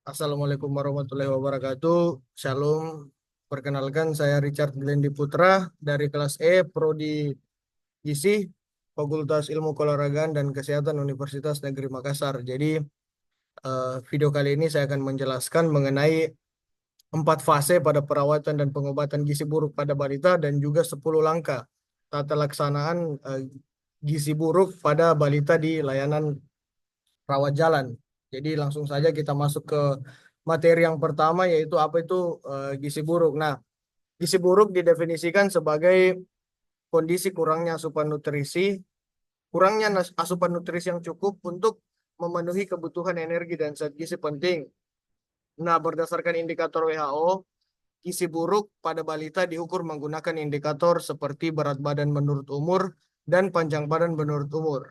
Assalamualaikum warahmatullahi wabarakatuh. Shalom. Perkenalkan saya Richard Glendi Putra dari kelas E Prodi Gizi Fakultas Ilmu Keolahragaan dan Kesehatan Universitas Negeri Makassar. Jadi video kali ini saya akan menjelaskan mengenai 4 fase pada perawatan dan pengobatan gizi buruk pada balita dan juga 10 langkah tata laksanaan gizi buruk pada balita di layanan rawat jalan. Jadi langsung saja kita masuk ke materi yang pertama yaitu apa itu gizi buruk. Nah, gizi buruk didefinisikan sebagai kondisi kurangnya asupan nutrisi, asupan nutrisi yang cukup untuk memenuhi kebutuhan energi dan zat gizi penting. Nah, berdasarkan indikator WHO, gizi buruk pada balita diukur menggunakan indikator seperti berat badan menurut umur dan panjang badan menurut umur.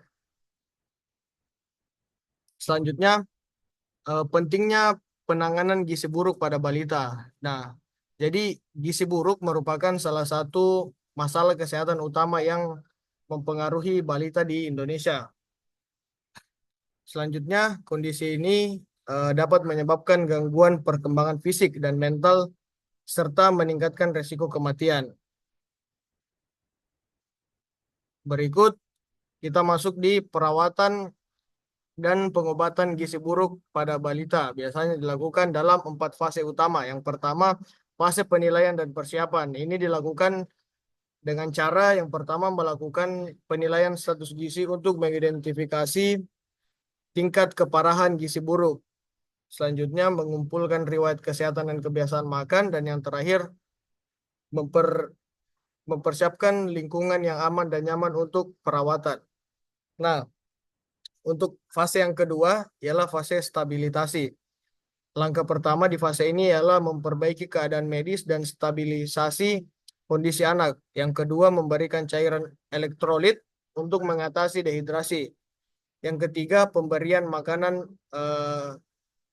Selanjutnya, pentingnya penanganan gizi buruk pada balita. Nah, jadi gizi buruk merupakan salah satu masalah kesehatan utama yang mempengaruhi balita di Indonesia. Selanjutnya, kondisi ini dapat menyebabkan gangguan perkembangan fisik dan mental serta meningkatkan resiko kematian. Berikut kita masuk di perawatan dan pengobatan gizi buruk pada balita biasanya dilakukan dalam 4 fase utama. Yang pertama, fase penilaian dan persiapan. Ini dilakukan dengan cara yang pertama melakukan penilaian status gizi untuk mengidentifikasi tingkat keparahan gizi buruk. Selanjutnya, mengumpulkan riwayat kesehatan dan kebiasaan makan. Dan yang terakhir, mempersiapkan lingkungan yang aman dan nyaman untuk perawatan. Nah, untuk fase yang kedua ialah fase stabilisasi. Langkah pertama di fase ini ialah memperbaiki keadaan medis dan stabilisasi kondisi anak. Yang kedua, memberikan cairan elektrolit untuk mengatasi dehidrasi. Yang ketiga, pemberian makanan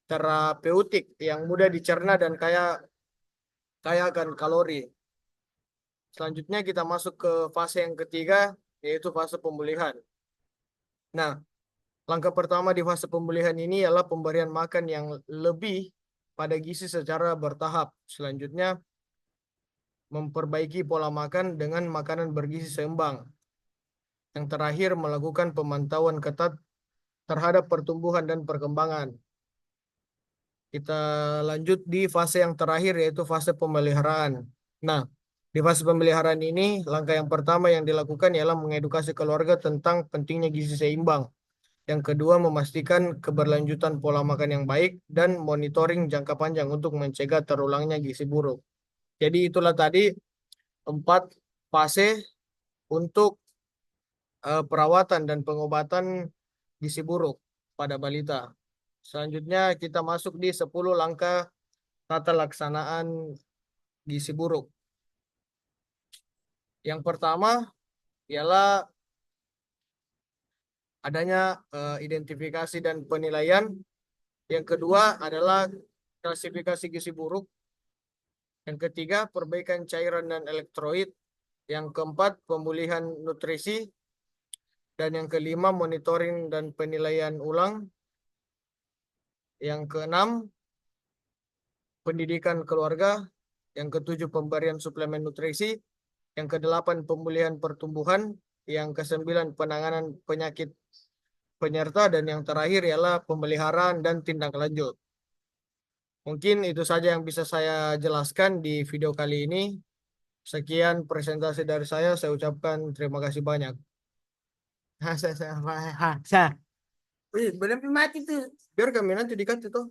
terapeutik yang mudah dicerna dan kaya akan kalori. Selanjutnya kita masuk ke fase yang ketiga, yaitu fase pemulihan. Nah, langkah pertama di fase pemulihan ini ialah pemberian makan yang lebih pada gizi secara bertahap. Selanjutnya, memperbaiki pola makan dengan makanan bergizi seimbang. Yang terakhir, melakukan pemantauan ketat terhadap pertumbuhan dan perkembangan. Kita lanjut di fase yang terakhir, yaitu fase pemeliharaan. Nah, di fase pemeliharaan ini, langkah yang pertama yang dilakukan ialah mengedukasi keluarga tentang pentingnya gizi seimbang. Yang kedua, memastikan keberlanjutan pola makan yang baik dan monitoring jangka panjang untuk mencegah terulangnya gizi buruk. Jadi itulah tadi 4 fase untuk perawatan dan pengobatan gizi buruk pada balita. Selanjutnya kita masuk di 10 langkah tata laksanaan gizi buruk. Yang pertama ialah adanya identifikasi dan penilaian. Yang kedua adalah klasifikasi gizi buruk. Yang ketiga, perbaikan cairan dan elektrolit. Yang keempat, pemulihan nutrisi. Dan yang kelima, monitoring dan penilaian ulang. Yang keenam, pendidikan keluarga. Yang ketujuh, pemberian suplemen nutrisi. Yang kedelapan, pemulihan pertumbuhan. Yang kesembilan, penanganan penyakit penyerta. Dan yang terakhir ialah pemeliharaan dan tindak lanjut. Mungkin itu saja yang bisa saya jelaskan di video kali ini. Sekian presentasi dari saya ucapkan terima kasih banyak. Hasa, hasa. Wih, belum mati tuh. Biar kami nanti dikat itu.